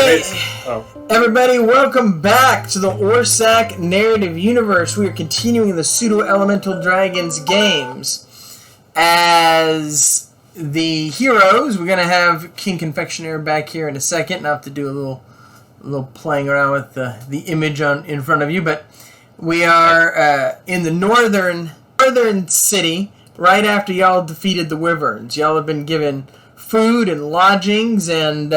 Everybody, welcome back to the Orsak Narrative Universe. We are continuing the Pseudo-Elemental Dragons games. As the heroes, we're going to have King Confectioner back here in a second, and I have to do a little playing around with the image in front of you, but we are in the northern city, right after y'all defeated the Wyverns. Y'all have been given food and lodgings, and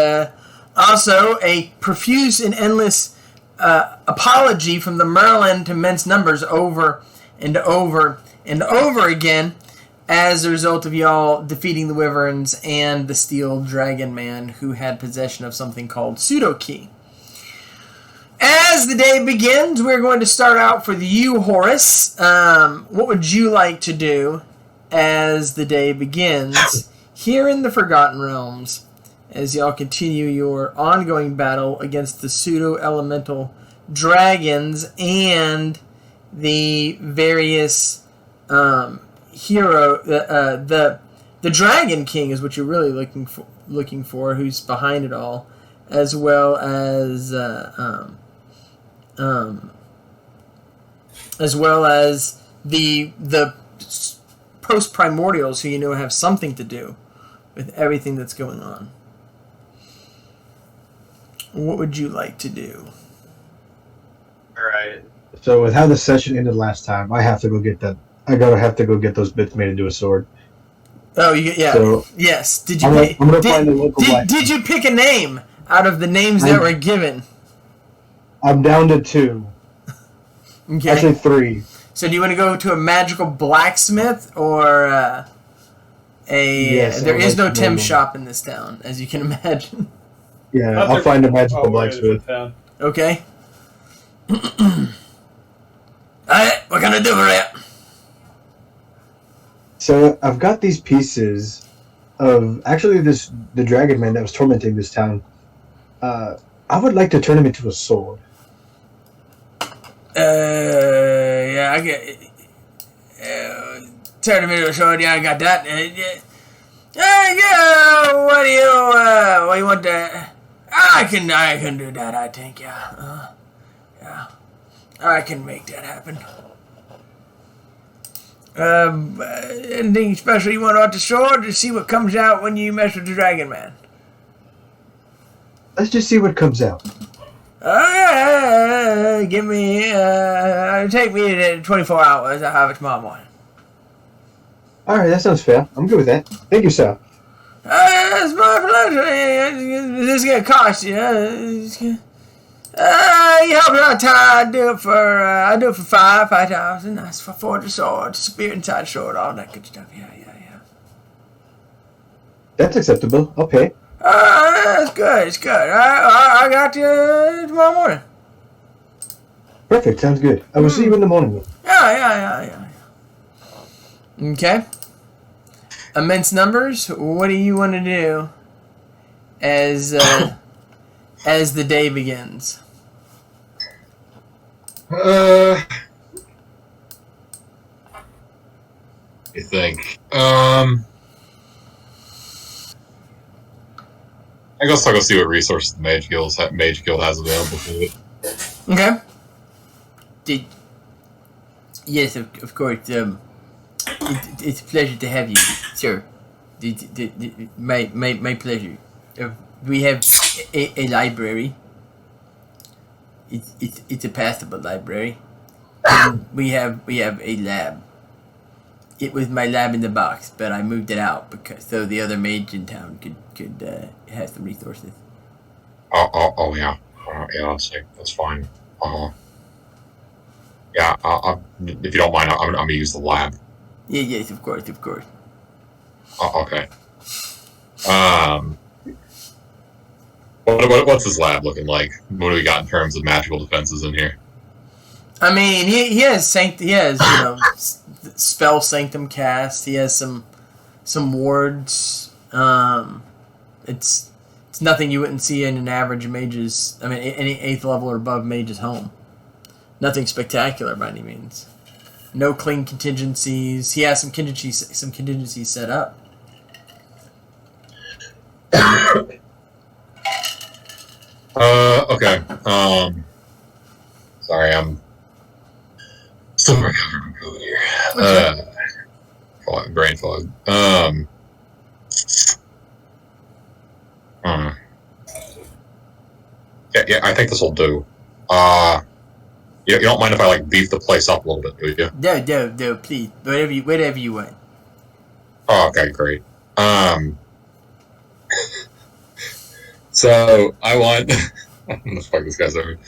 also a profuse and endless apology from the Merlin to Men's Numbers over and over and over again as a result of y'all defeating the Wyverns and the Steel Dragon Man, who had possession of something called Pseudo-Key. As the day begins, we're going to start out for you, Horace. What would you like to do as the day begins here in the Forgotten Realms, as y'all continue your ongoing battle against the Pseudo-Elemental Dragons and the various the Dragon King is what you're really looking for, who's behind it all, as well as the post-primordials, who you know have something to do with everything that's going on. What would you like to do? Alright. So with how the session ended last time, I have to go get that. Have to go get those bits made into a sword. Oh, yeah. So, yes. Did you did you pick a name out of the names that were given? I'm down to 2. Okay. Actually 3. So do you want to go to a magical blacksmith or Yes, there is no Tim shop in this town, as you can imagine. Yeah, I'll find a magical blacksmith. Okay. Alright, what can I do for you? So I've got these pieces of the dragon man that was tormenting this town. I would like to turn him into a sword. Yeah, I get turn him into a sword. Yeah, I got that. Yeah. What do you want to? I can do that. I think. Yeah. I can make that happen. Anything special you want off the sword to see what comes out when you mess with the Dragon Man? Let's just see what comes out. Give me, take me 24 hours. I'll have it tomorrow morning. Alright, that sounds fair. I'm good with that. Thank you, sir. It's my pleasure. This is going to cost you. You help me out. I do it for 5,000. That's for 40 swords, spear inside sword, all that good stuff. Yeah. That's acceptable. I'll pay. It's good. I got you tomorrow morning. Perfect. Sounds good. I will see you in the morning. Yeah. Okay. Immense Numbers. What do you want to do as the day begins? I think. I guess I'll go see what resources the Mage Guild has available for it. Okay. Yes, of course. It's a pleasure to have you, sir. My pleasure. We have a library. It's a passable library. And we have a lab. It was my lab in the box, but I moved it out so the other mage in town could have some resources. Oh yeah. That's fine. Yeah. If you don't mind, I'm gonna use the lab. Yes, of course. Okay. What's his lab looking like? What do we got in terms of magical defenses in here? I mean, he has spell sanctum cast. He has some wards. It's nothing you wouldn't see in an average mage's. I mean, any 8th level or above mage's home. Nothing spectacular by any means. No clean contingencies. He has some contingencies set up. Okay. Sorry, I'm still recovering from COVID here. Brain fog. Hmm. Yeah, I think this will do. You don't mind if I like beef the place up a little bit, do you? No, please. Whatever you want. Oh, okay, great. So I want. I'm gonna fuck this guy's over.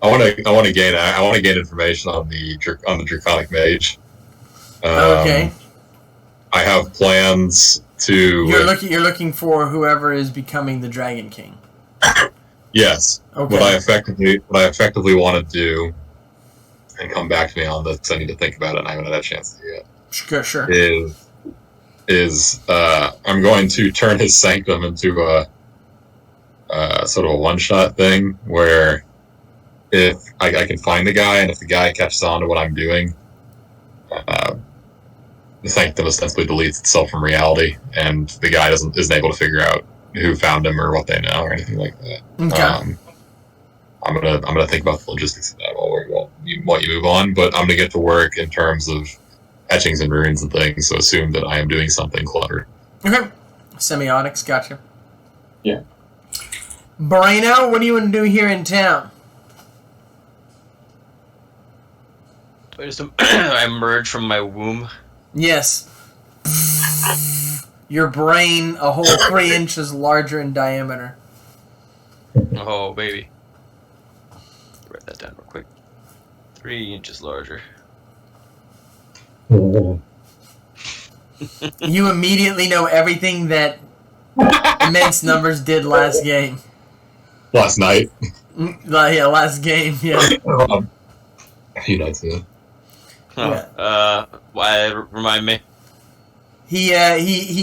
I want to gain information on the draconic mage. Okay. I have plans to. You're looking for whoever is becoming the Dragon King. Yes. Okay. What I effectively want to do, and come back to me on this. I need to think about it, and I haven't had a chance to yet. Sure. I'm going to turn his sanctum into a sort of a one-shot thing where if I can find the guy, and if the guy catches on to what I'm doing, the sanctum essentially deletes itself from reality, and the guy isn't able to figure out who found him or what they know or anything like that. Okay. I'm gonna think about the logistics of that while you move on, but I'm gonna get to work in terms of etchings and runes and things. So assume that I am doing something clever. Okay. Semiotics, gotcha. Yeah. Moreno, what do you want to do here in town? I emerge from my womb. Yes. Your brain, a whole 3 inches larger in diameter. Oh, baby. Write that down real quick. 3 inches larger. You immediately know everything that Immense Numbers did last game. Last night. Yeah, last game, yeah. A few nights ago. Yeah. Why? Remind me. He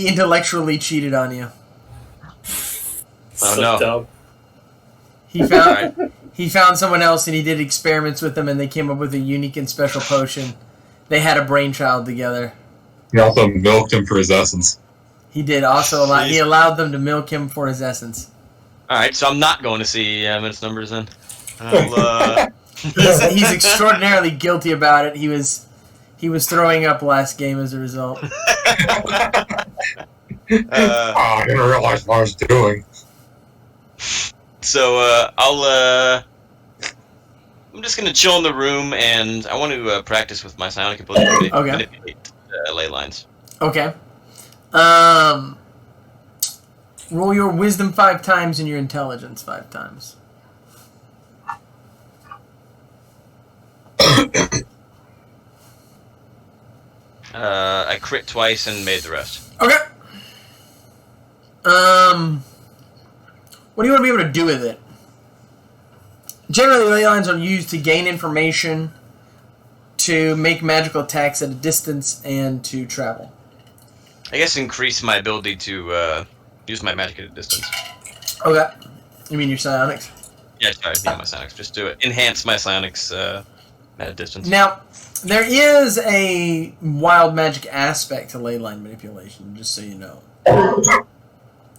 intellectually cheated on you. Oh no. Dumb. He found someone else and he did experiments with them and they came up with a unique and special potion. They had a brainchild together. He also milked him for his essence. He did also he allowed them to milk him for his essence. Alright, so I'm not going to see Immense Numbers then. I'll, He's extraordinarily guilty about it. He was throwing up last game as a result. I didn't realize what I was doing. So I'm just gonna chill in the room, and I want to practice with my psionic ability to manipulate ley lines. Okay. Roll your wisdom 5 times and your intelligence 5 times. I crit twice and made the rest. Okay. What do you want to be able to do with it? Generally, ley lines are used to gain information, to make magical attacks at a distance, and to travel. I guess increase my ability to use my magic at a distance. Okay. You mean your psionics? Yeah, sorry, my psionics. Just do it. Enhance my psionics at a distance. Now, there is a wild magic aspect to ley line manipulation, just so you know.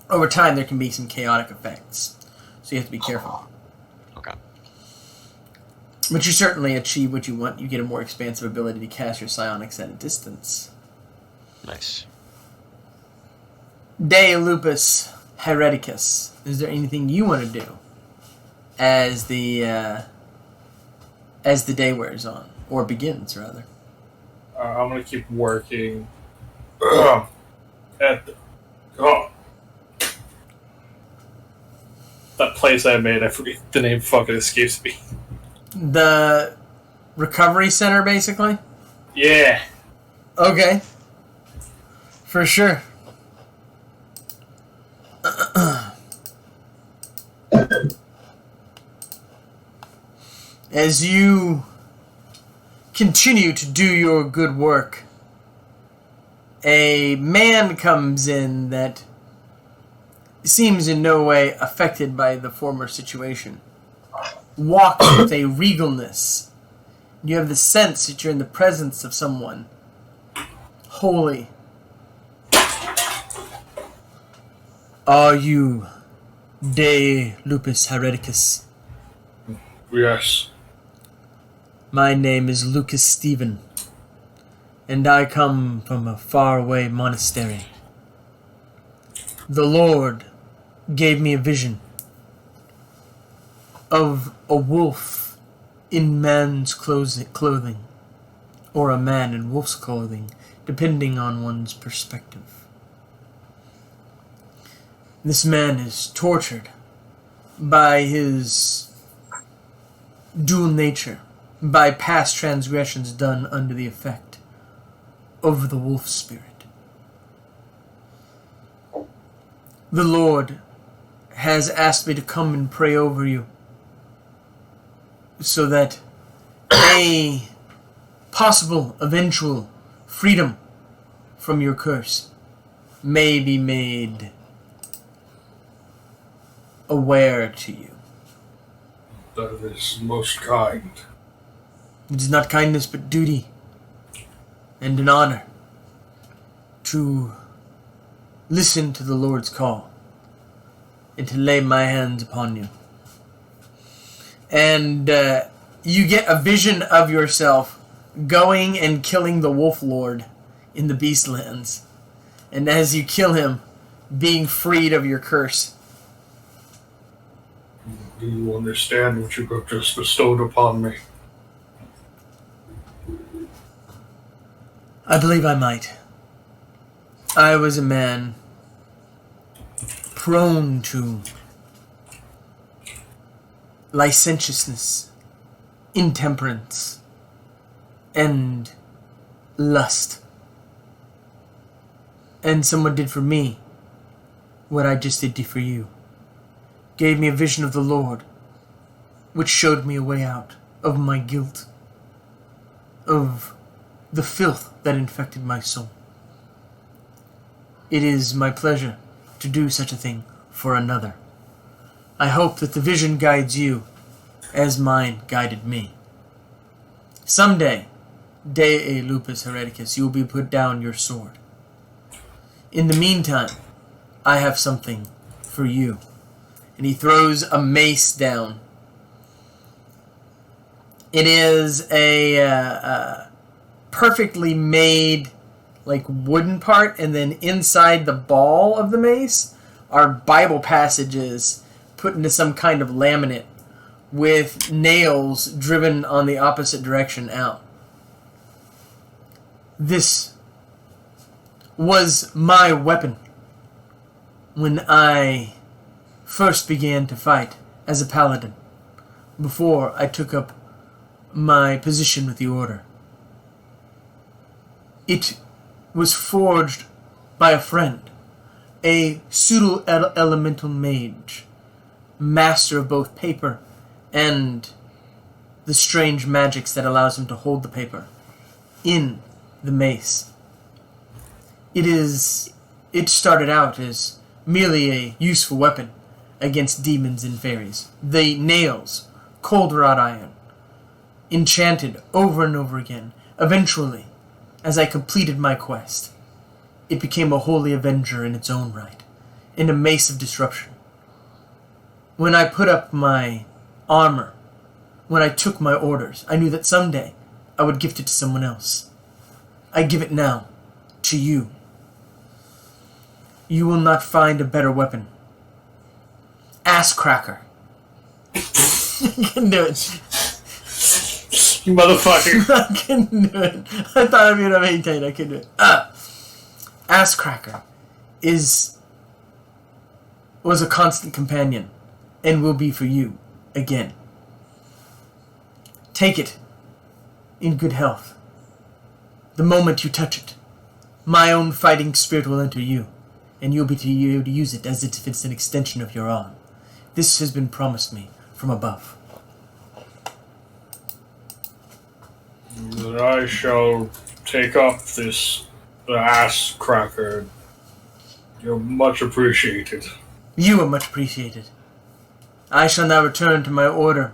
Over time, there can be some chaotic effects, so you have to be careful. Okay. But you certainly achieve what you want. You get a more expansive ability to cast your psionics at a distance. Nice. De Lupus Hereticus. Is there anything you want to do as the day wears on, or begins rather? I'm gonna keep working at that place I made. I forget the name. Fucking escapes me. The recovery center, basically? Yeah. Okay. For sure. As you continue to do your good work, a man comes in that seems in no way affected by the former situation. Walks with a regalness. You have the sense that you're in the presence of someone holy. Are you De Lupus Hereticus. Yes. My name is Lucas Stephen, and I come from a faraway monastery. The Lord gave me a vision of a wolf in man's clothing, or a man in wolf's clothing, depending on one's perspective. This man is tortured by his dual nature, by past transgressions done under the effect of the wolf spirit. The Lord has asked me to come and pray over you so that a possible eventual freedom from your curse may be made aware to you. That is most kind. It is not kindness but duty and an honor to listen to the Lord's call and to lay my hands upon you. And you get a vision of yourself going and killing the Wolf Lord in the Beastlands. And as you kill him, being freed of your curse. Do you understand what you have just bestowed upon me? I believe I might. I was a man prone to licentiousness, intemperance, and lust. And someone did for me what I just did for you. Gave me a vision of the Lord, which showed me a way out of my guilt, of the filth that infected my soul. It is my pleasure to do such a thing for another. I hope that the vision guides you as mine guided me. Someday, De Lupus Hereticus, you will be put down your sword. In the meantime, I have something for you. And he throws a mace down. It is a perfectly made, like, wooden part, and then inside the ball of the mace are Bible passages put into some kind of laminate with nails driven on the opposite direction out. This was my weapon when I first began to fight as a paladin, before I took up my position with the Order. It was forged by a friend, a Pseudo-Elemental mage, master of both paper and the strange magics that allows him to hold the paper in the mace. It started out as merely a useful weapon against demons and fairies. The nails, cold wrought iron, enchanted over and over again. Eventually, as I completed my quest, it became a holy avenger in its own right, and a mace of disruption. When I put up my armor, when I took my orders, I knew that someday I would gift it to someone else. I give it now to you. You will not find a better weapon. Ass cracker. You can do it. You motherfucker. I can do it. I thought I'd be able to maintain. I can do it. Ass cracker was a constant companion and will be for you again. Take it in good health. The moment you touch it, my own fighting spirit will enter you, and you'll be able to use it as if it's an extension of your arm. This has been promised me from above. That I shall take up the ass cracker. You're much appreciated. You are much appreciated. I shall now return to my order.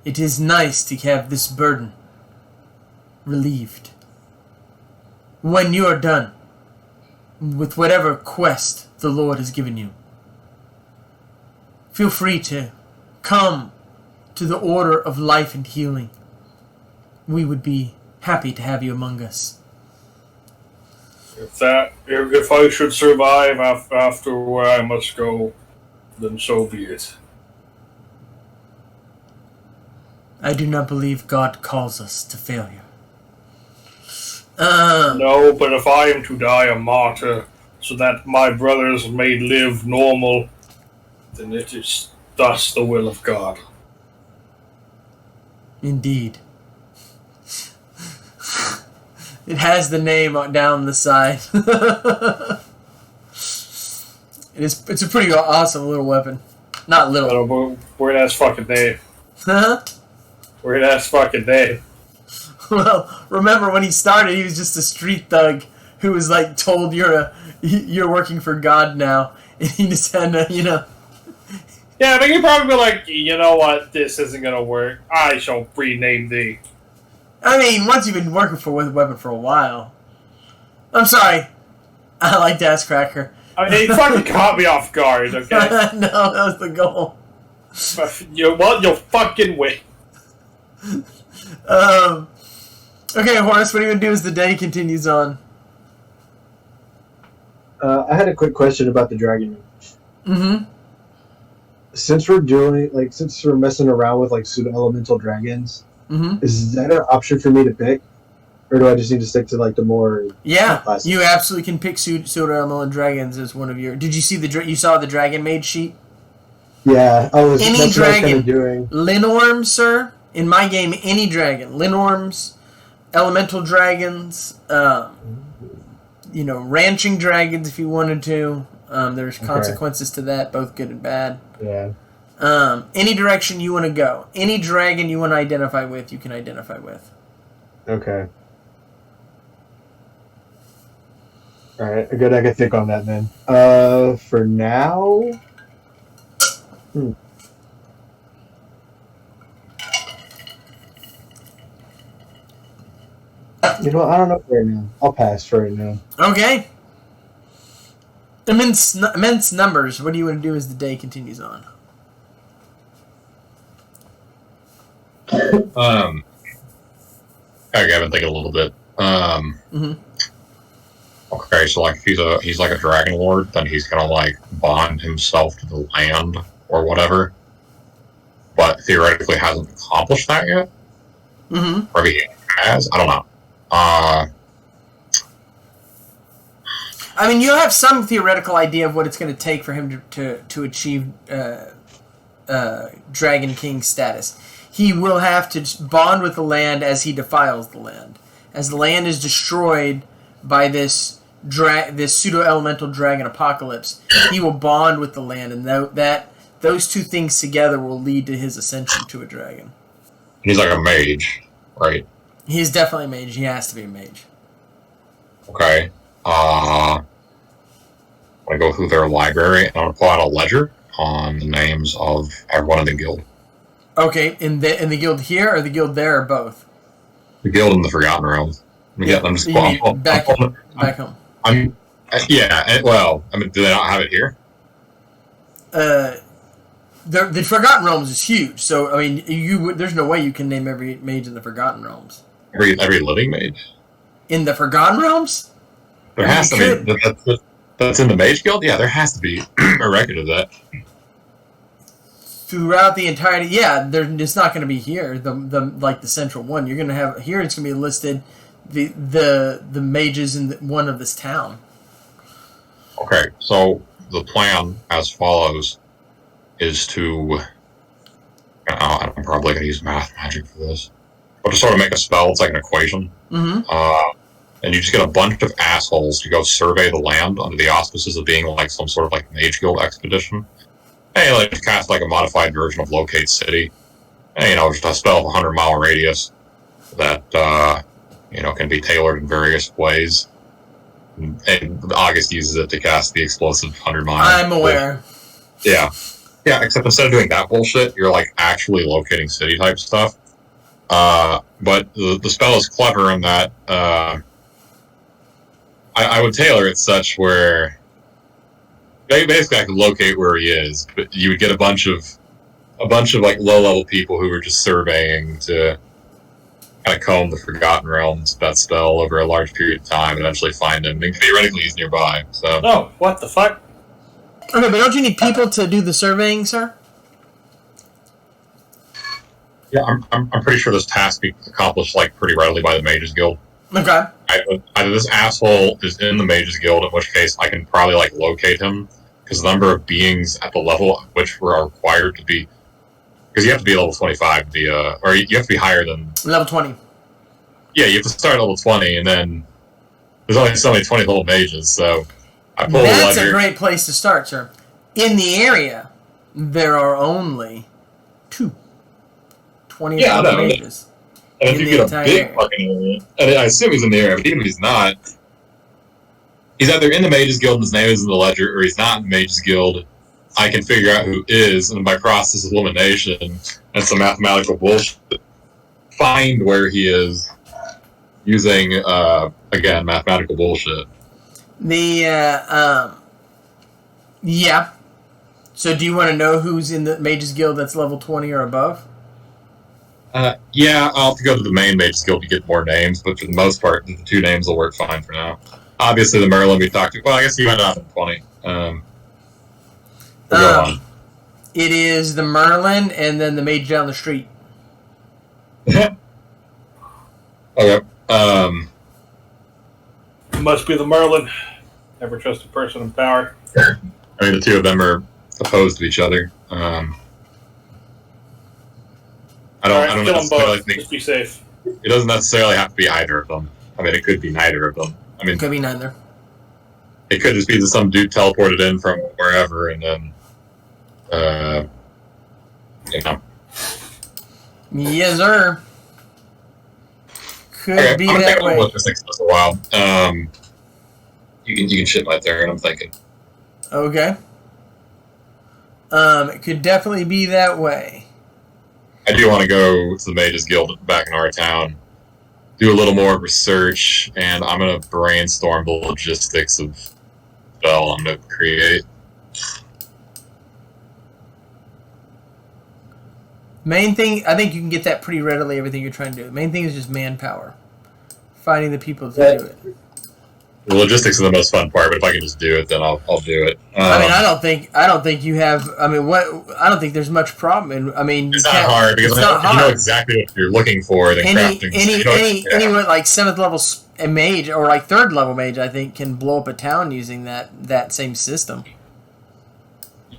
It is nice to have this burden relieved. When you are done with whatever quest the Lord has given you, feel free to come to the Order of Life and Healing. We would be happy to have you among us. If I should survive after where I must go, then so be it. I do not believe God calls us to failure. No, but if I am to die a martyr, so that my brothers may live normal, then it is thus the will of God. Indeed. It has the name down the side. It's a pretty awesome little weapon. Not little. Weird ass fucking Dave. Huh? Weird ass fucking Dave. Well, remember when he started, he was just a street thug who was like told you're working for God now, and he just had to, Yeah, but he'd probably be like, you know what, this isn't gonna work. I shall rename thee. I mean, once you've been working with a weapon for a while. I'm sorry. I like to ask Cracker. I mean, he fucking caught me off guard, okay? No, that was the goal. You'll fucking win. Okay, Horace, what are you going to do as the day continues on? I had a quick question about the dragon. Mm-hmm. Since we're messing around with like pseudo-elemental dragons, is that an option for me to pick? Or do I just need to stick to like the more... Yeah, classic? you absolutely can pick Pseudo-Elemental dragons as one of your... Did you see you saw the Dragon Mage sheet? Yeah, Any that's dragon, what I was kind of doing. Linorms, sir. In my game, any dragon. Linorms, elemental dragons, ranching dragons if you wanted to. There's consequences to that, both good and bad. Yeah. Any direction you want to go. Any dragon you want to identify with, you can identify with. Okay. Alright, good. I can think on that then. For now... You know, I don't know right now. I'll pass for right now. Okay. Immense numbers. What do you want to do as the day continues on? Okay, I've been thinking a little bit. Okay, so like if he's like a dragon lord, then he's gonna like bond himself to the land or whatever. But theoretically hasn't accomplished that yet. Or maybe he has. I don't know. I mean, you have some theoretical idea of what it's going to take for him to achieve Dragon King status. He will have to bond with the land as he defiles the land. As the land is destroyed by this pseudo-elemental dragon apocalypse, he will bond with the land, and those two things together will lead to his ascension to a dragon. He's like a mage, right? He's definitely a mage. He has to be a mage. Okay. I want to go through their library, and I want to pull out a ledger on the names of everyone in the guild. Okay, in the guild here, or the guild there, or both? The guild in the Forgotten Realms. I'm just back home. Do they not have it here? The Forgotten Realms is huge, so I mean, there's no way you can name every mage in the Forgotten Realms. Every living mage in the Forgotten Realms. There has to be. That's in the Mage Guild. Yeah, there has to be a record of that. Throughout the entirety, yeah, it's not going to be here. The central one. You're going to have here. It's going to be listed the mages in one of this town. Okay, so the plan as follows is to. I'm probably going to use math magic for this, but to sort of make a spell, it's like an equation. And you just get a bunch of assholes to go survey the land under the auspices of being like some sort of like Mage Guild expedition. Hey, like cast like a modified version of Locate City. And, just a spell of 100-mile radius that can be tailored in various ways. And August uses it to cast the explosive 100-mile. I'm aware. Yeah, except instead of doing that bullshit, you're like actually locating city type stuff. But the spell is clever in that I would tailor it such where basically I could locate where he is, but you would get a bunch of like low-level people who were just surveying to kind of comb the Forgotten Realms, that spell, over a large period of time, and eventually find him. And theoretically, he's nearby. So. Oh, what the fuck? Okay, but don't you need people to do the surveying, sir? Yeah, I'm pretty sure this task be accomplished like pretty readily by the Mages Guild. Okay. Either this asshole is in the Mages Guild, in which case I can probably like locate him, because the number of beings at the level at which we're required to be, because you have to be level 25 to be or you have to be higher than level 20. Yeah, you have to start at level 20, and then there's only so many 20 level mages. So I pull That's the ledger. a great place to start, sir. In the area, there are only 20 level mages. And if you get a big fucking area, and I assume he's in the area, but even if he's not, he's either in the Mages Guild and his name is in the ledger, or he's not in the Mages Guild. I can figure out who is, and by process of elimination and some mathematical bullshit, find where he is using, again, mathematical bullshit. Yeah. So do you want to know who's in the Mages Guild that's level 20 or above? Yeah, I'll have to go to the main Mages Guild to get more names, but for the most part, the two names will work fine for now. Obviously, the Merlin we talked to, well, I guess he went out in 20. Go on. It is the Merlin and then the mage down the street. Okay. It must be the Merlin. Never trust a person in power. I mean, the two of them are opposed to each other. I don't necessarily think... Just be safe. It doesn't necessarily have to be either of them. I mean, it could be neither of them. I mean, it could be neither. It could just be that some dude teleported in from wherever, and then, you know. Yes, sir. Could Okay, be I'm gonna that take way. a look at this a while. You can shit right there, and I'm thinking. Okay. It could definitely be that way. I do want to go to the Mages Guild back in our town, do a little more research, and I'm going to brainstorm the logistics of the spell I'm going to create. Main thing, I think you can get that pretty readily, everything you're trying to do. The main thing is just manpower. Finding the people to do it. The logistics are the most fun part, but if I can just do it, then I'll do it. I mean, I don't think you have. I mean, I don't think there's much problem. And I mean, it's not hard because you know exactly what you're looking for. Then crafting anyone like 7th level mage or like 3rd level mage, I think, can blow up a town using that same system.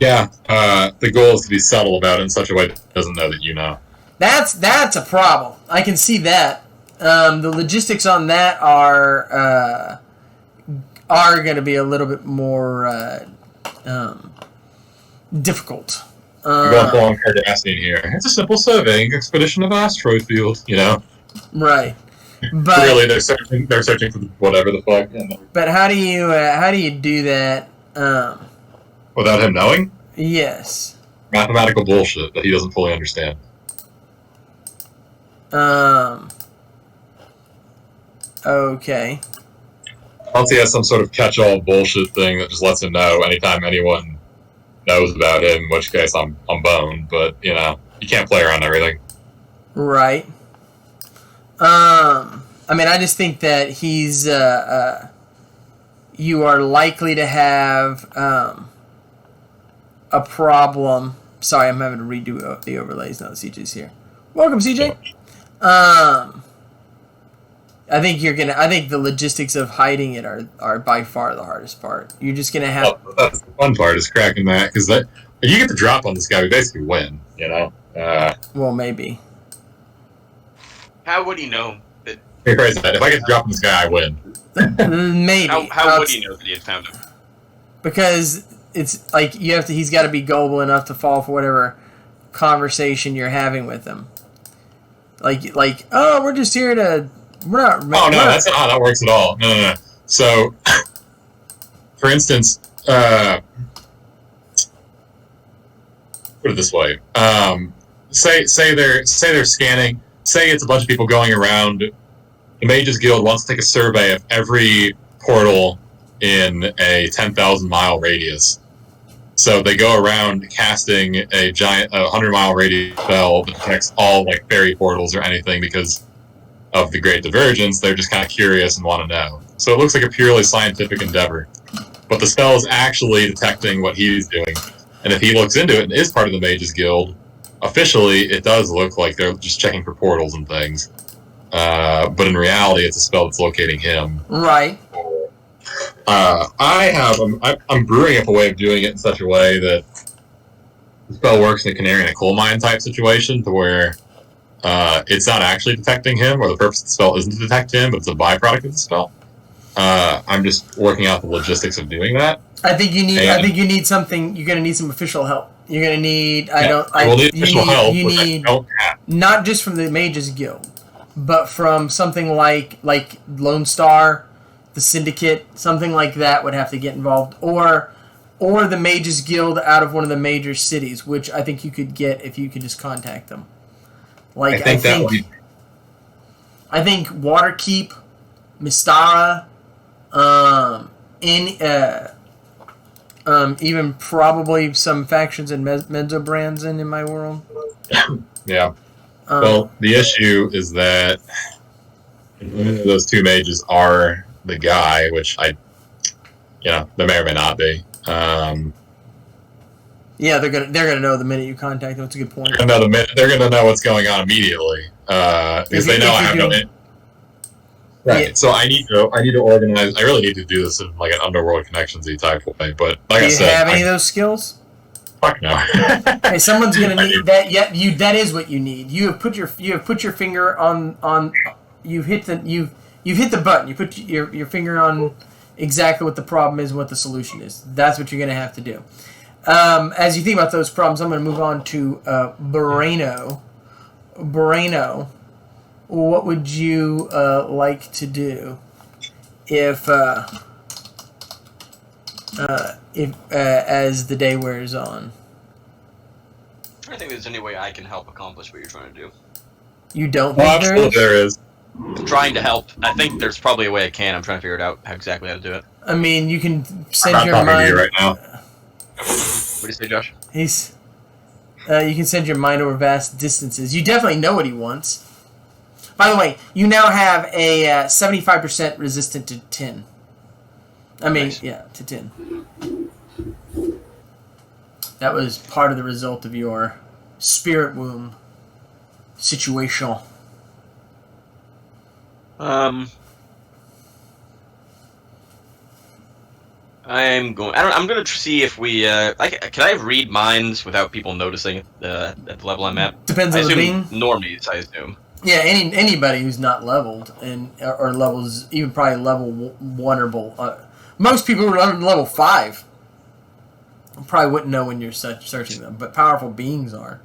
Yeah, the goal is to be subtle about it in such a way that it doesn't know that you know. That's a problem. I can see that. The logistics on that are going to be a little bit more difficult. I'm going full on Cardassian here. It's a simple surveying expedition of asteroid field, you know. Right, but really, they're searching for whatever the fuck. But how do you do that? Without him knowing? Yes. Mathematical bullshit that he doesn't fully understand. Okay. Once he has some sort of catch-all bullshit thing that just lets him know anytime anyone knows about him, in which case I'm boned, but, you know, you can't play around everything. Right. I mean, I just think that he's, you are likely to have, a problem. Sorry, I'm having to redo the overlays now. CJ's here. Welcome, CJ. I think the logistics of hiding it are by far the hardest part. You're just gonna have. Well, that's the fun part is cracking that, because if you get the drop on this guy, we basically win. You know. Well, maybe. How would he know that? If I get the drop on this guy, I win. Maybe. How would he know that he had found him? Because it's like he's got to be gullible enough to fall for whatever conversation you're having with him. Like, oh, we're just here to. That's not how that works at all. No. So, for instance, put it this way: say they're scanning. Say it's a bunch of people going around. The Mages Guild wants to take a survey of every portal in a 10,000 mile radius. So they go around casting a giant 100-mile radius spell that detects all like fairy portals or anything because of the Great Divergence. They're just kind of curious and want to know. So it looks like a purely scientific endeavor. But the spell is actually detecting what he's doing. And if he looks into it and is part of the Mages Guild, officially it does look like they're just checking for portals and things. But in reality, it's a spell that's locating him. Right. I'm brewing up a way of doing it in such a way that the spell works in a canary in a coal mine type situation, to where it's not actually detecting him, or the purpose of the spell isn't to detect him, but it's a byproduct of the spell. I'm just working out the logistics of doing that. I think you need something. You're gonna need some official help. You're gonna need. We'll need official help. You need not just from the Mages Guild, but from something like Lone Star, the Syndicate, something like that would have to get involved, or the Mages Guild out of one of the major cities, which I think you could get if you could just contact them. I think Waterkeep, Mystara, even probably some factions in Mezzobrands in my world. Yeah. Well, the issue is that those two mages are the guy, which they may or may not be. Yeah, they're gonna know the minute you contact them. It's a good point. They're gonna know what's going on immediately because they know I have no. Right. Yeah. So I need to organize. I really need to do this in like an Underworld Connections-y type way. But like I said, do you have any of those skills? Fuck no. Hey, someone's gonna need that. Yet that is what you need. You have put your finger on. You've hit the button. You put your finger on exactly what the problem is and what the solution is. That's what you're gonna have to do. As you think about those problems, I'm gonna move on to Boreno. Boreno, what would you like to do if as the day wears on? I think there's any way I can help accomplish what you're trying to do. You don't think there is? I'm trying to help. I think there's probably a way I can. I'm trying to figure it out exactly how to do it. I mean, you can send your mind. To you right now. What do you say, Josh? You can send your mind over vast distances. You definitely know what he wants. By the way, you now have a 75% resistant to tin. I mean, nice. Yeah, to tin. That was part of the result of your spirit womb situation. I'm going to see if we. Can I read minds without people noticing at the level I'm at? Depends on the being. Normies, I assume. Yeah, anybody who's not leveled or levels, even probably level 1 or below. Most people who are level 5 probably wouldn't know when you're searching them, but powerful beings are.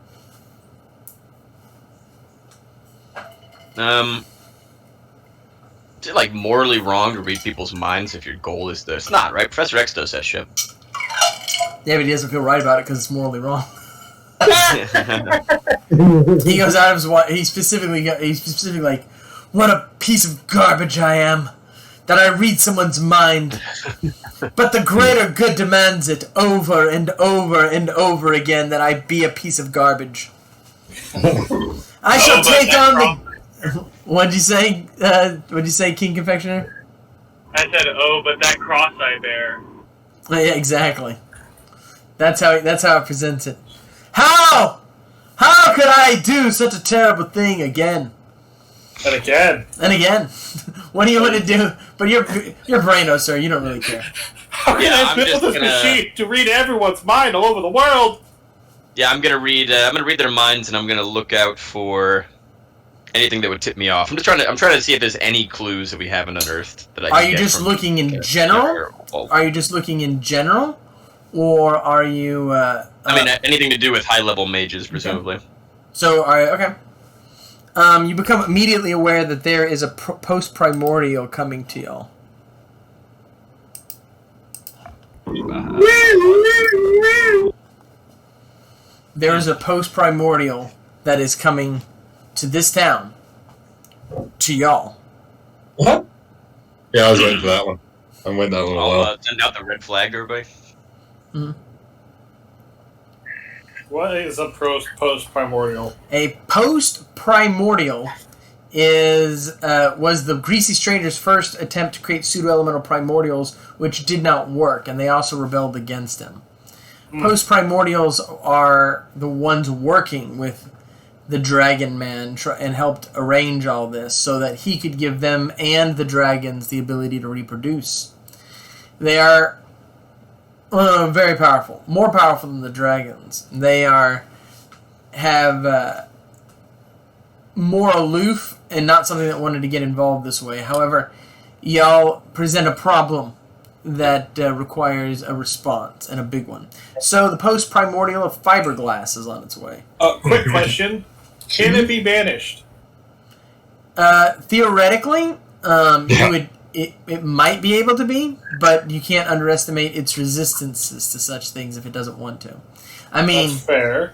Is it like morally wrong to read people's minds if your goal is this? It's not, right? Professor X does that shit. Yeah, but he doesn't feel right about it because it's morally wrong. He goes out of his way. He's specifically like, what a piece of garbage I am, that I read someone's mind. But the greater good demands it over and over and over again that I be a piece of garbage. I shall take on the... What'd you say? What'd you say, King Confectioner? I said, oh, but that cross I bear. Yeah, exactly. That's how it presents it. How could I do such a terrible thing again? And again. What do you want to do? But you're Braino, sir. You don't really care. How can I build this machine to read everyone's mind all over the world? Yeah, I'm gonna read their minds, and I'm gonna look out for anything that would tip me off. I'm trying to see if there's any clues that we haven't unearthed that I can Are you just looking in general? Are you just looking in general? Or are you... I mean, anything to do with high-level mages, presumably. Okay. So, okay. You become immediately aware that there is a post-primordial coming to y'all. There is a post-primordial that is coming to this town. To y'all. What? Yeah, I was waiting for that one. I'm waiting that one a while. Send out the red flag to everybody. Mm-hmm. What is a post-primordial? A post-primordial was the Greasy Stranger's first attempt to create pseudo-elemental primordials, which did not work, and they also rebelled against him. Post-primordials are the ones working with the Dragon Man and helped arrange all this so that he could give them and the dragons the ability to reproduce. They are very powerful, more powerful than the dragons. They have more aloof and not something that wanted to get involved this way. However, y'all present a problem that requires a response, and a big one. So the post-primordial of fiberglass is on its way. Quick question. Can it be banished? Theoretically, it might be able to be, but you can't underestimate its resistances to such things if it doesn't want to. I mean, that's fair.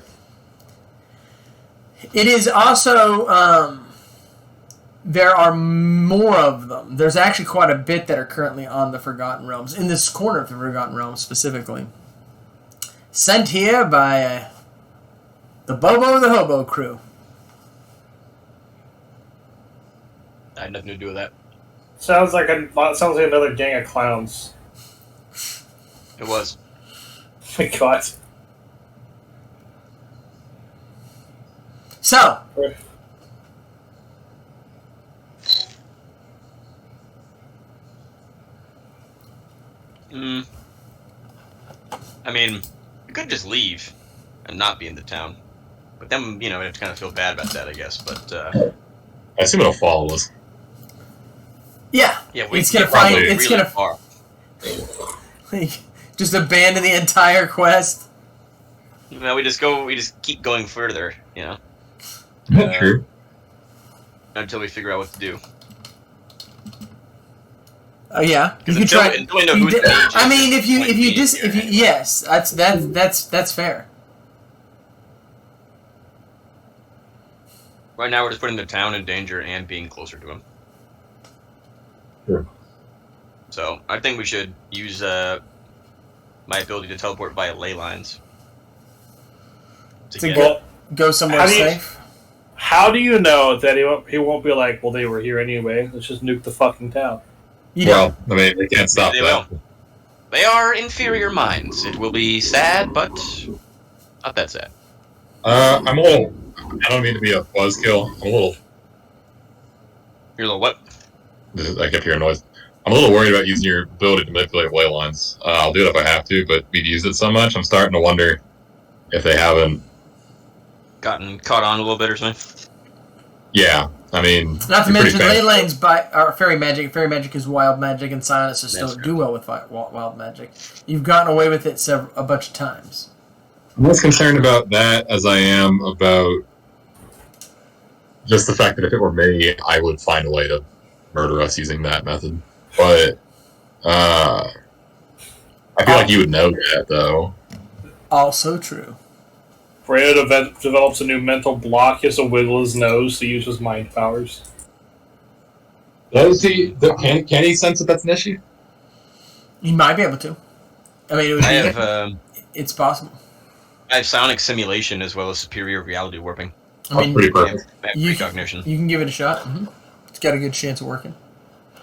It is also... there are more of them. There's actually quite a bit that are currently on the Forgotten Realms, in this corner of the Forgotten Realms specifically. Sent here by the Bobo the Hobo crew. I had nothing to do with that. Sounds like another gang of clowns. It was. Oh my god. So... I mean, we could just leave and not be in the town. But then, we have to kind of feel bad about that, I guess. But, I assume it'll follow us. Yeah, it's gonna find. It's really far. Just abandon the entire quest. No, we just keep going further. True. Until we figure out what to do. Oh yeah, you can try. I mean, yes, that's fair. Right now, we're just putting the town in danger and being closer to him. Sure. So I think we should use my ability to teleport via ley lines to go somewhere safe. How do you know that he won't be like, well, they were here anyway. Let's just nuke the fucking town. They can't stop that. They are inferior minds. It will be sad, but not that sad. I'm a little... I don't mean to be a buzzkill. I'm a little... You're a little what? I kept hearing noise. I'm a little worried about using your ability to manipulate ley lines. I'll do it if I have to, but we've used it so much, I'm starting to wonder if they haven't... gotten caught on a little bit or something? Yeah. I mean, not to mention ley lines are fairy magic. Fairy magic is wild magic, and scientists don't do well with wild magic. You've gotten away with it a bunch of times. I'm less concerned about that as I am about just the fact that if it were me, I would find a way to murder us using that method. But I feel like you would know that, though. Also true. Fredo develops a new mental block. He has to wiggle his nose to use his mind powers. Does he? Can he sense that that's an issue? He might be able to. I mean, it's possible. I have sonic simulation as well as superior reality warping. I mean, pretty perfect. Precognition. You can give it a shot. Mm-hmm. It's got a good chance of working.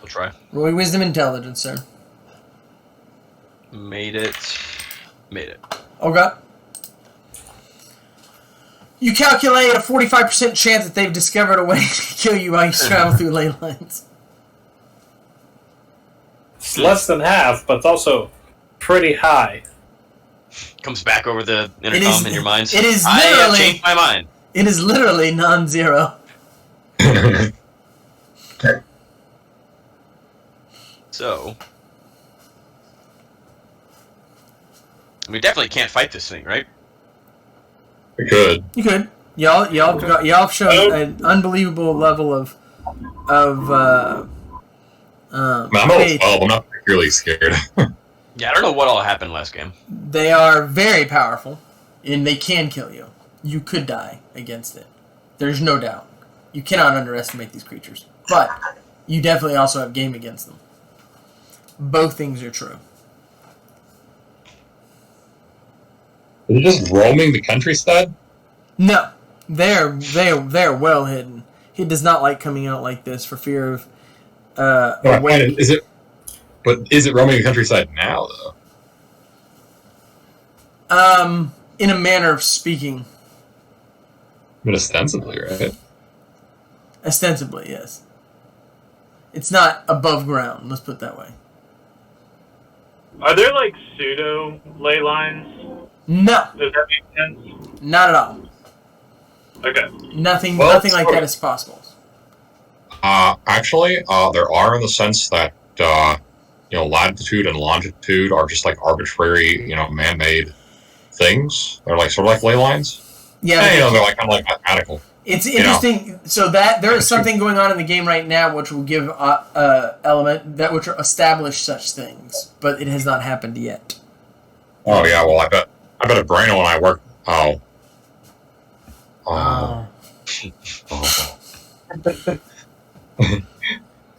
We'll try. Roll wisdom intelligence, sir. Made it. Okay. You calculate a 45% chance that they've discovered a way to kill you while you travel through ley lines. It's less than half, but it's also pretty high. Comes back over the intercom in your minds. It is literally... I have changed my mind. It is literally non-zero. So... we definitely can't fight this thing, right? We could. You could. Y'all shown an unbelievable level of I'm level 12. I'm not particularly scared. Yeah, I don't know what all happened last game. They are very powerful, and they can kill you. You could die against it. There's no doubt. You cannot underestimate these creatures. But you definitely also have game against them. Both things are true. Is it just roaming the countryside? No, they're well hidden. He does not like coming out like this for fear of awake. Is it roaming the countryside now though? In a manner of speaking. But ostensibly, right? Ostensibly, yes. It's not above ground, let's put it that way. Are there like pseudo ley lines? No. Does that make sense? Not at all. Okay. Nothing like that is possible. Actually, there are in the sense that latitude and longitude are just like arbitrary, man-made things. They're like sort of like ley lines. Yeah, they're like kind of like mathematical. It's interesting. So that there is something going on in the game right now which will give which will establish such things, but it has not happened yet. Oh yeah, well I bet at Braino when I work.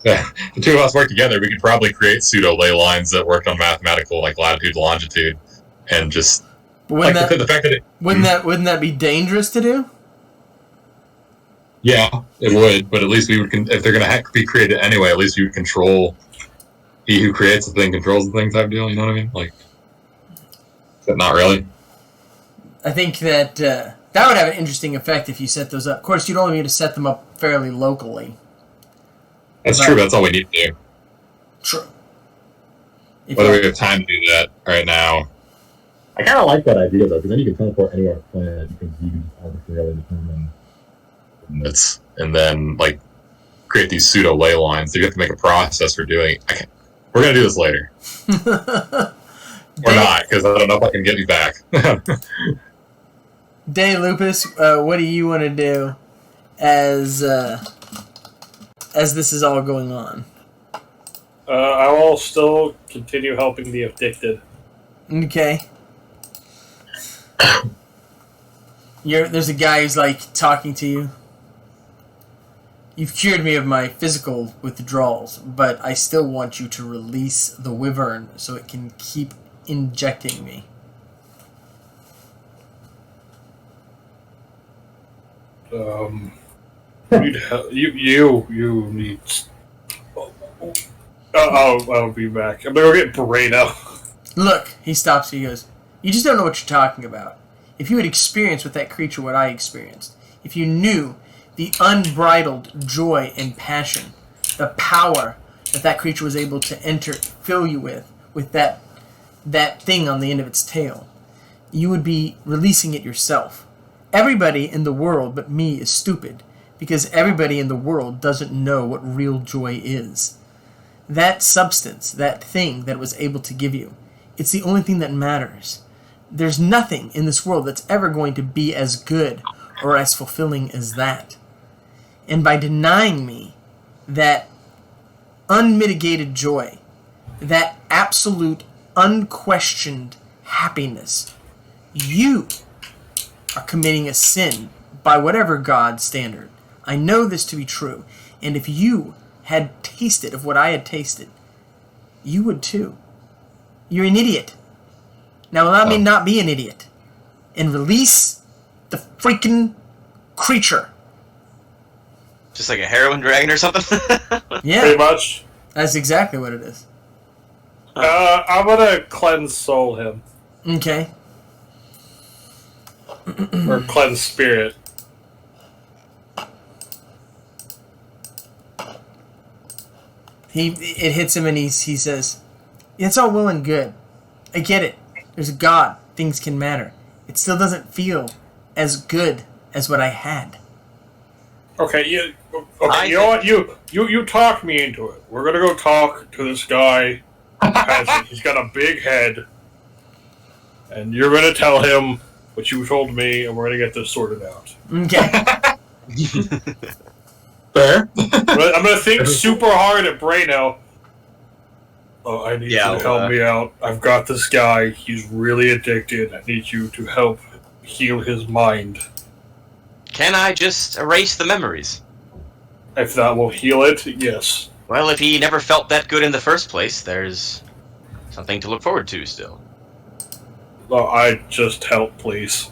Yeah, the two of us work together. We could probably create pseudo ley lines that work on mathematical like latitude, longitude, and just the fact that wouldn't that be dangerous to do? Yeah, it would, but at least we would. If they're going to be created anyway, at least we would control. He who creates the thing controls the thing type deal. You know what I mean? Like, but not really. I think that that would have an interesting effect if you set those up. Of course, you'd only need to set them up fairly locally. That's true. That's all we need to do. True. Whether we have time to do that right now. I kind of like that idea though, because then you can teleport anywhere on the planet because you can arbitrarily determine. And then like create these pseudo ley lines. So you have to make a process for doing it. We're gonna do this later. Or not, because I don't know if I can get you back. Day Lupus, what do you want to do as this is all going on? I will still continue helping the addicted. Okay. There's a guy who's like talking to you. You've cured me of my physical withdrawals, but I still want you to release the wyvern so it can keep injecting me. Need help. You need. I'll be back. I'm gonna get Brano. Look, he stops you. He goes, "You just don't know what you're talking about. If you had experienced with that creature what I experienced, if you knew the unbridled joy and passion, the power that creature was able to fill you with that thing on the end of its tail, you would be releasing it yourself. Everybody in the world but me is stupid, because everybody in the world doesn't know what real joy is. That substance, that thing that it was able to give you, it's the only thing that matters. There's nothing in this world that's ever going to be as good or as fulfilling as that. And by denying me that unmitigated joy, that absolute, unquestioned happiness, you are committing a sin by whatever God's standard. I know this to be true, and if you had tasted of what I had tasted, you would too. You're an idiot. Now allow me not be an idiot, and release the freaking creature." Just like a heroin dragon or something? Yeah. Pretty much. That's exactly what it is. I'm gonna cleanse soul him. Okay. Or cleanse spirit. It hits him and he says, "It's all well and good. I get it. There's a God. Things can matter. It still doesn't feel as good as what I had." Okay, you know what? You talked me into it. We're gonna go talk to this guy. He's got a big head, and you're gonna tell him what you told me, and we're gonna get this sorted out. Okay. Fair. I'm gonna think super hard at Brano. Oh, I need you to help me out. I've got this guy. He's really addicted. I need you to help heal his mind. Can I just erase the memories? If that will heal it, yes. Well, if he never felt that good in the first place, there's something to look forward to still. I just help, please.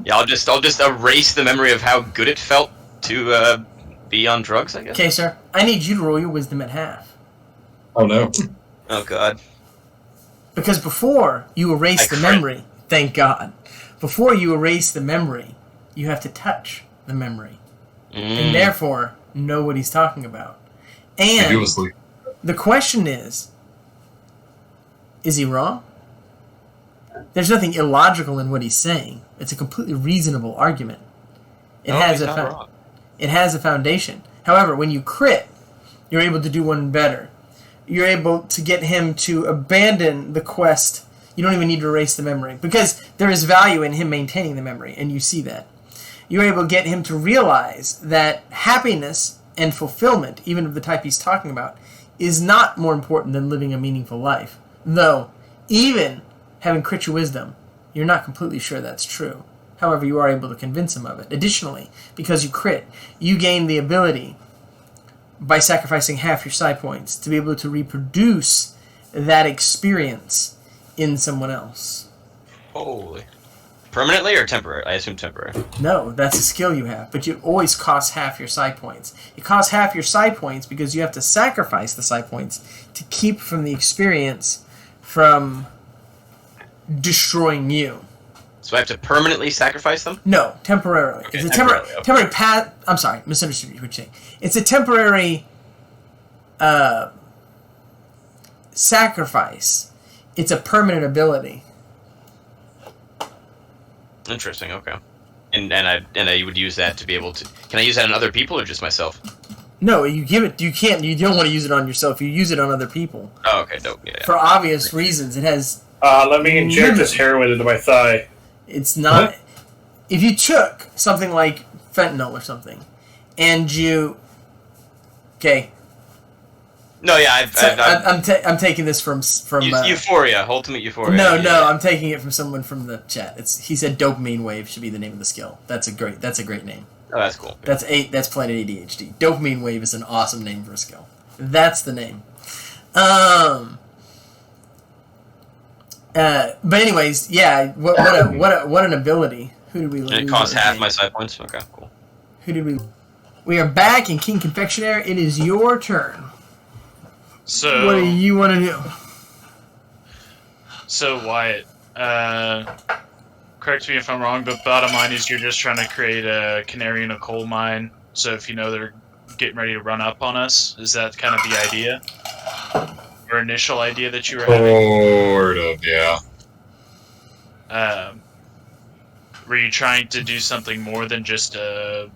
Yeah, I'll just erase the memory of how good it felt to be on drugs, I guess. Okay, sir. I need you to roll your wisdom at half. Oh no. Oh god. Because before you erase the crit. memory, thank God, before you erase the memory, you have to touch the memory. And therefore know what he's talking about. And the question is he wrong? There's nothing illogical in what he's saying. It's a completely reasonable argument. It has a foundation. However, when you crit, you're able to do one better. You're able to get him to abandon the quest. You don't even need to erase the memory, because there is value in him maintaining the memory, and you see that. You're able to get him to realize that happiness and fulfillment, even of the type he's talking about, is not more important than living a meaningful life. Though, even having crit your wisdom, you're not completely sure that's true. However, you are able to convince him of it. Additionally, because you crit, you gain the ability, by sacrificing half your psi points, to be able to reproduce that experience in someone else. Holy. Permanently or temporary? I assume temporary. No, that's a skill you have, but it always costs half your psi points. It costs half your psi points because you have to sacrifice the psi points to keep from the experience from destroying you. So I have to permanently sacrifice them? No, temporarily. Okay, it's a temporarily. I'm sorry, misunderstood what you're saying. It's a temporary sacrifice. It's a permanent ability. Interesting. Okay. And I would use that to be able to. Can I use that on other people or just myself? No, you give it. You can't. You don't want to use it on yourself. You use it on other people. Oh, okay. Dope. Yeah. For obvious reasons, it has. Let me inject this heroin into my thigh. It's not. What? If you took something like fentanyl or something, and you. Okay. No, yeah, I'm taking this from Euphoria, Ultimate Euphoria. No, I'm taking it from someone from the chat. He said dopamine wave should be the name of the skill. That's a great name. Oh, that's cool. That's Planet ADHD. Dopamine wave is an awesome name for a skill. That's the name. But anyways, yeah. What an ability. Who did we lose? And it costs half my side points. Okay, cool. Who did we? We are back in King Confectionaire. It is your turn. So, what do you want to do? So, Wyatt, correct me if I'm wrong, but bottom line is you're just trying to create a canary in a coal mine. So if you know they're getting ready to run up on us, is that kind of the idea? Or initial idea that you were having? Sort of, yeah. Were you trying to do something more than just a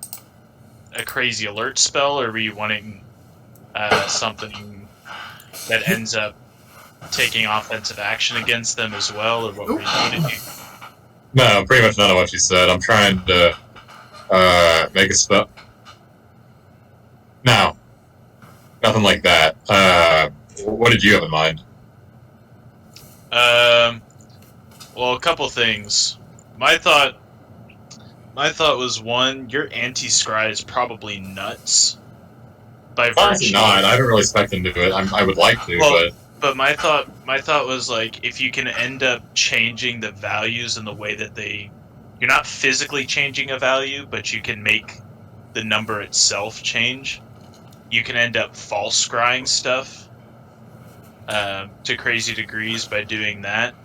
crazy alert spell, or were you wanting something that ends up taking offensive action against them as well, or what were you going to do? No, pretty much none of what you said. I'm trying to make a spell. No, nothing like that. What did you have in mind? Well, a couple things. My thought was, one, your anti-scry is probably nuts. By virtue. Not. I don't really expect them to do it. I would like to, but my thought was, like, if you can end up changing the values in the way that you're not physically changing a value, but you can make the number itself change. You can end up false scrying stuff to crazy degrees by doing that.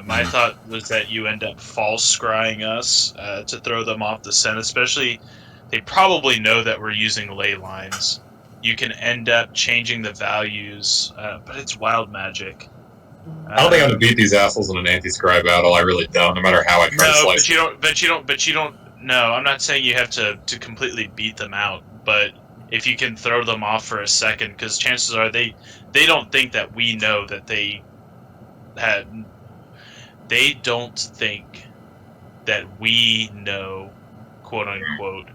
My thought was that you end up false scrying us to throw them off the scent, especially they probably know that we're using ley lines. You can end up changing the values, but it's wild magic. I don't think I'm gonna beat these assholes in an anti-scry battle. I really don't. No matter how I try to slice. But you don't. No, I'm not saying you have to completely beat them out. But if you can throw them off for a second, because chances are they don't think that we know that they had. They don't think that we know, quote unquote,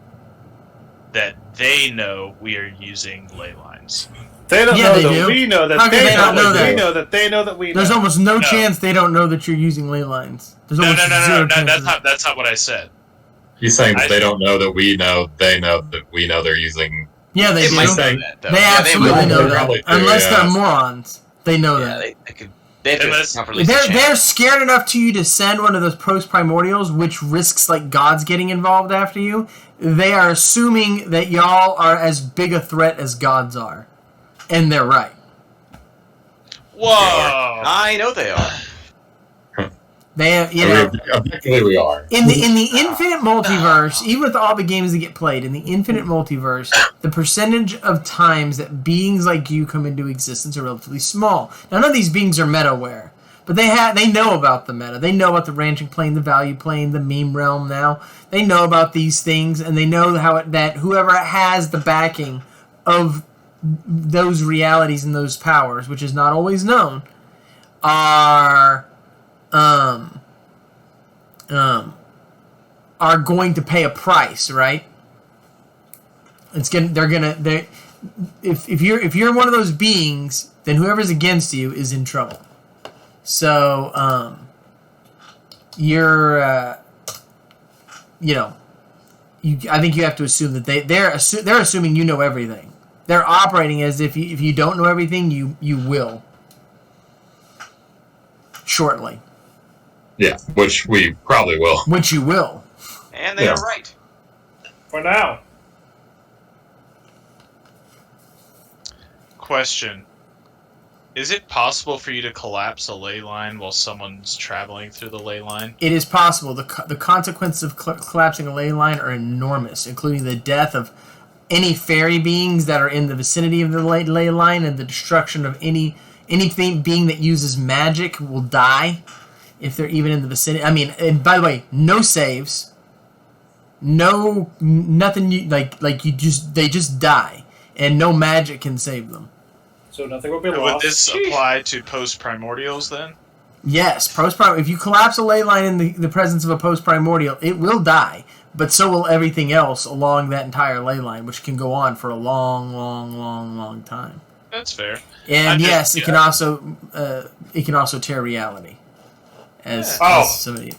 that they know we are using ley lines. They don't know that we know that they know that they know that we know. There's almost no chance they don't know that you're using ley lines. There's No. That's not what I said. He's saying that they don't know that we know. They know that we know they're using. Yeah, they do. Might know that, though. They absolutely know that. Probably do, Unless they're morons, they know that. They They have Unless- to release a channel. They're scared enough to you to send one of those post-primordials, which risks like gods getting involved after you. They are assuming that y'all are as big a threat as gods are, and they're right. Whoa! I know they are. They, Objectively, we are. in the infinite multiverse, even with all the games that get played in the infinite multiverse, the percentage of times that beings like you come into existence are relatively small. Now, none of these beings are meta-aware, but they know about the meta. They know about the branching plane, the value plane, the meme realm. Now they know about these things, and they know that whoever has the backing of those realities and those powers, which is not always known, are going to pay a price, right? If you're one of those beings, then whoever's against you is in trouble. So I think you have to assume that they're assuming you know everything. They're operating as if you don't know everything, you will shortly. Yeah, which we probably will. Which you will. And they are right. For now. Question. Is it possible for you to collapse a ley line while someone's traveling through the ley line? It is possible. The consequences of collapsing a ley line are enormous, including the death of any fairy beings that are in the vicinity of the ley line, and the destruction of anything being that uses magic will die if they're even in the vicinity. I mean, and by the way, no saves, nothing. They just die, and no magic can save them. So nothing will be Would lost. this apply to post-primordials then? Yes, if you collapse a ley line in the presence of a post-primordial, it will die, but so will everything else along that entire ley line, which can go on for a long, long, long, long time. That's fair. And it can also tear reality. As somebody.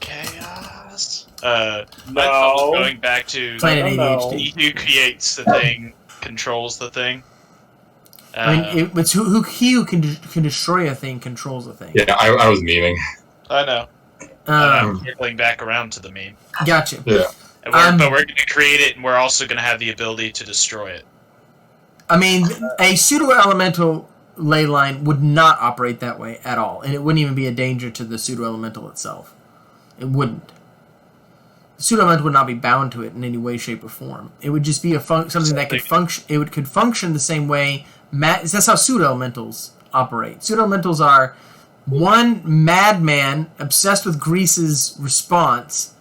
Chaos. My thought was going back to Planet ADHD. he who creates the thing controls the thing. I mean, it's he who can destroy a thing controls a thing. Yeah, I was memeing. I know. I'm circling back around to the meme. Gotcha. Yeah. But we're going to create it, and we're also going to have the ability to destroy it. I mean, a pseudo-elemental ley line would not operate that way at all, and it wouldn't even be a danger to the pseudo-elemental itself. It wouldn't. The pseudo-elemental would not be bound to it in any way, shape, or form. It would just be something that could function. It could function the same way. That's how pseudo-elementals operate. Pseudo-elementals are one madman obsessed with Greece's response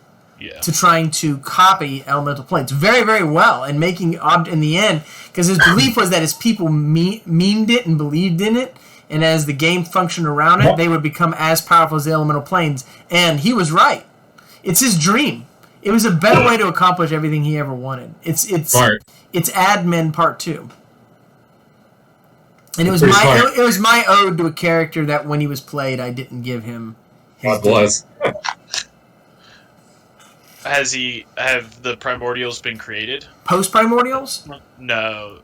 to trying to copy elemental planes very, very well, and making in the end, because his belief was that as people memed it and believed in it, and as the game functioned around it, they would become as powerful as the elemental planes. And he was right. It's his dream. It was a better way to accomplish everything he ever wanted. It's admin part 2. And it was my ode to a character that when he was played, I didn't give him his God bless. Have the primordials been created? Post-primordials? No.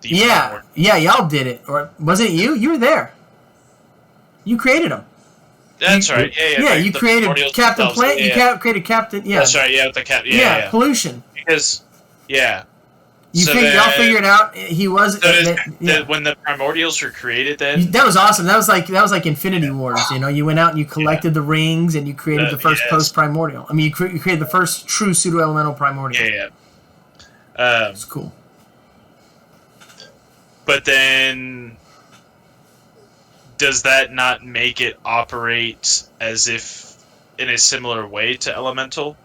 Yeah, y'all did it. Or wasn't it you? You were there. You created them. That's right. Yeah. You created Captain Plant. You created Captain. Yeah. That's right. Yeah, with the cap. Yeah. Pollution. Because, yeah. Y'all figured out he was. When the primordials were created, then that was awesome. That was like Infinity Wars. You went out and you collected the rings, and you created the first post-primordial. I mean, you created the first true pseudo-elemental primordial. Yeah. It's cool. But then, does that not make it operate as if in a similar way to elemental?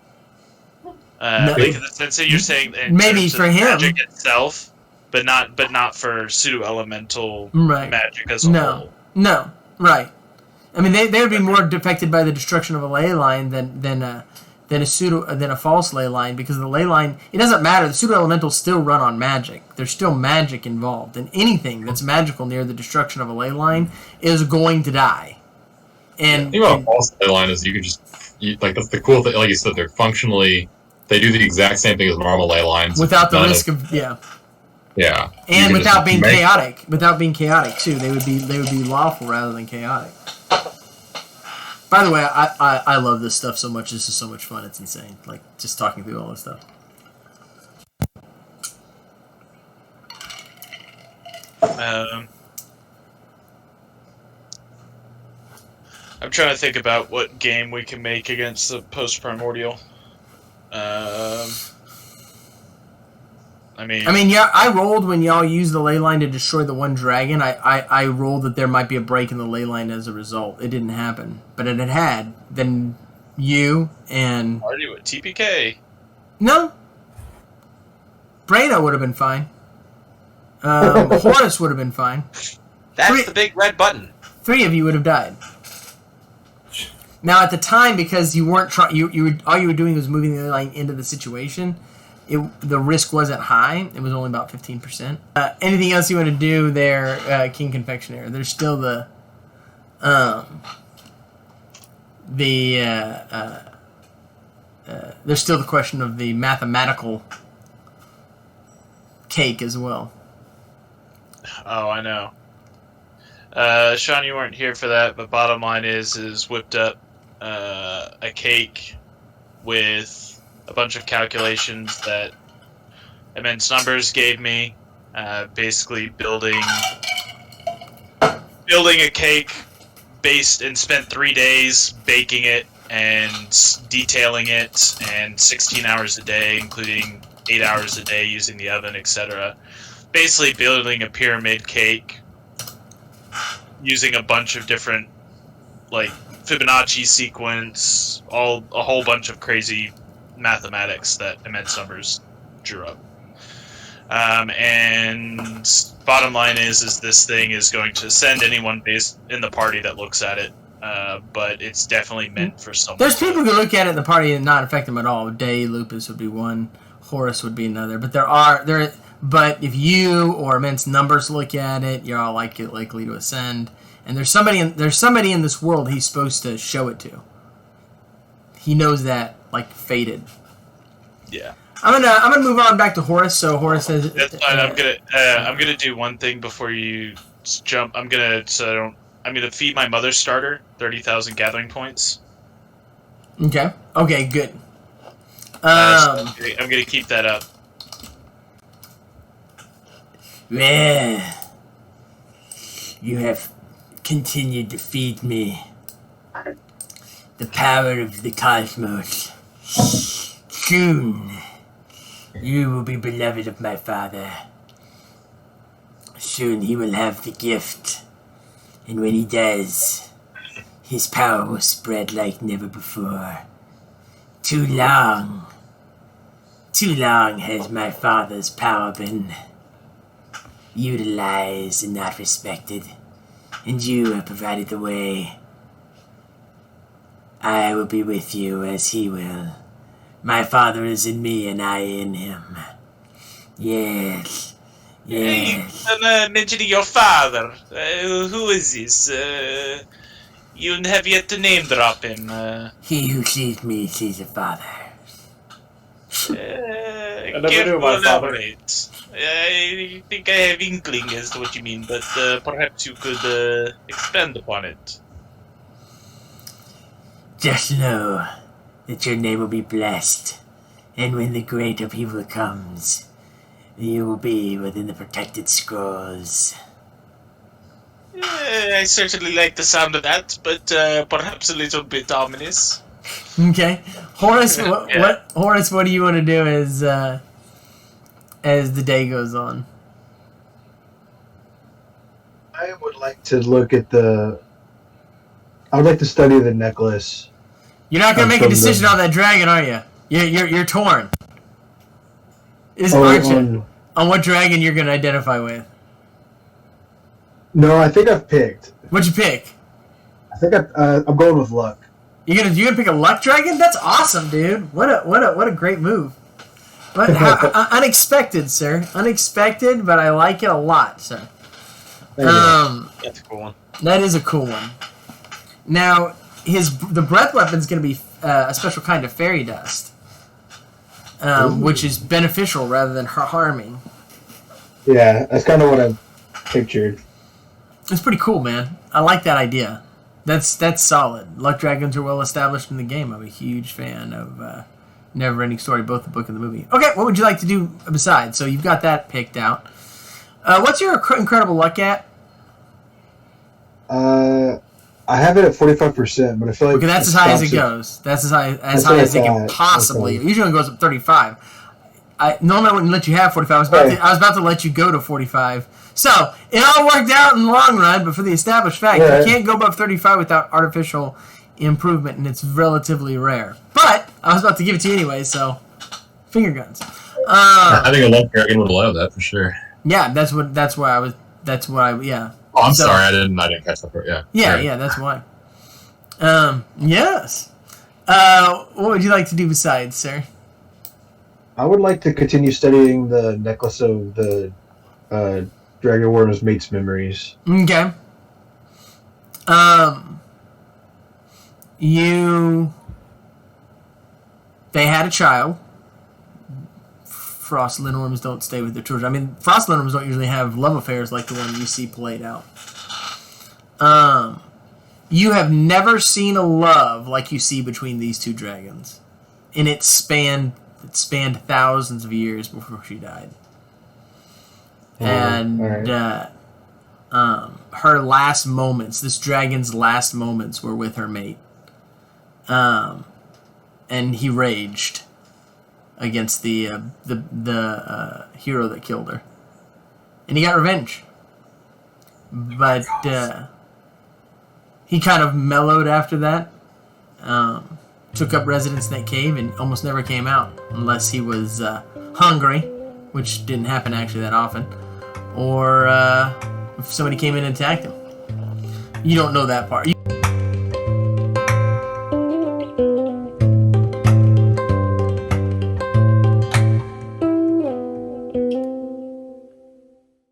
No. Like in the sense that you're saying, maybe for him, magic itself, but not for pseudo-elemental magic as a whole. No, right. I mean, they would be more affected by the destruction of a ley line than a false ley line, because the ley line, it doesn't matter. The pseudo-elementals still run on magic. There's still magic involved, and anything that's magical near the destruction of a ley line is going to die. And the thing about a false ley line is that's the cool thing. Like you said, they do the exact same thing as normal ley lines without the risk of Yeah. And You can without just being make- chaotic. Without being chaotic too. They would be lawful rather than chaotic. By the way, I love this stuff so much. This is so much fun. It's insane. Like just talking through all this stuff. I'm trying to think about what game we can make against the post-primordial. I mean, yeah, I rolled when y'all used the ley line to destroy the one dragon. I rolled that there might be a break in the ley line as a result. It didn't happen. But if it had, then you and... Party with TPK. No. Brano would have been fine. Horus would have been fine. That's the big red button. 3 of you would have died. Now, at the time, because you weren't trying, all you were doing was moving the ley line into the situation. The risk wasn't high. It was only about 15%. Anything else you want to do there, King Confectioner? There's still there's still the question of the mathematical cake as well. Oh, I know. Sean, you weren't here for that, but bottom line is whipped up a cake with a bunch of calculations that Immense Numbers gave me, basically building a cake based and spent 3 days baking it and detailing it, and 16 hours a day, including 8 hours a day using the oven, etc. Basically building a pyramid cake using a bunch of different, like, Fibonacci sequence, a whole bunch of crazy mathematics that Immense Numbers drew up. And bottom line is this thing is going to send anyone based in the party that looks at it, but it's definitely meant for someone. There's people who look at it in the party and not affect them at all. Day Lupus would be one, Horus would be another. But but if you or Immense Numbers look at it, you're all likely to ascend. And there's somebody in this world he's supposed to show it to. He knows that, like, fated. Yeah. I'm gonna move on back to Horus. So Horus says that's fine. I'm gonna do one thing before you jump. I'm gonna feed my mother's starter 30,000 gathering points. Okay. Okay. Good. I'm gonna keep that up. Well, you have continued to feed me the power of the cosmos. Soon, you will be beloved of my father. Soon he will have the gift. And when he does, his power will spread like never before. Too long has my father's power been utilized and not respected. And you have provided the way. I will be with you as he will. My father is in me and I in him. Yes. Yes. I'm mentioning your father. Who is this? You have yet to name drop him. He who sees me sees the Father. I never knew my father. Elaborate. I think I have inkling as to what you mean, but perhaps you could expand upon it. Just know that your name will be blessed, and when the great upheaval comes, you will be within the protected scrolls. I certainly like the sound of that, but perhaps a little bit ominous. Okay, Horus. Horus? What do you want to do as the day goes on? I would like to look at I would like to study the necklace. You're not gonna make a decision on that dragon, are you? You're torn. On what dragon you're gonna identify with? No, I think I've picked. What'd you pick? I think I'm going with luck. You're gonna pick a luck dragon? That's awesome, dude. What a great move. Unexpected, sir. Unexpected, but I like it a lot, sir. That's a cool one. That is a cool one. Now, the breath weapon's going to be a special kind of fairy dust, which is beneficial rather than harming. Yeah, that's kind of what I pictured. It's pretty cool, man. I like that idea. That's solid. Luck dragons are well established in the game. I'm a huge fan of Never Ending Story, both the book and the movie. Okay, what would you like to do besides? So you've got that picked out. What's your incredible luck at? I have it at 45%, but I feel like Okay, that's as high as it goes. That's as high as it can possibly. Okay. Usually it goes up 35. Normally I wouldn't let you have 45. I was about to let you go to 45. So it all worked out in the long run, but for the established fact, you can't go above 35 without artificial improvement, and it's relatively rare. But I was about to give it to you anyway, so finger guns. I think a luck dragon would allow that for sure. Yeah, that's why yeah. Oh, I'm sorry, I didn't catch that part. Yeah. Yeah, Sorry. yeah, that's why. Yes. What would you like to do besides, sir? I would like to continue studying the necklace of the Dragon Warden's mate's memories. Okay. They had a child. Frost Lindworms don't stay with their children. I mean, Frost Lindworms don't usually have love affairs like the one you see played out. You have never seen a love like you see between these two dragons. And it spanned thousands of years before she died. And her last moments, this dragon's last moments, were with her mate. And he raged against the hero that killed her, and he got revenge. But he kind of mellowed after that. Took up residence in that cave and almost never came out unless he was hungry, which didn't happen actually that often, or if somebody came in and attacked him. You don't know that part.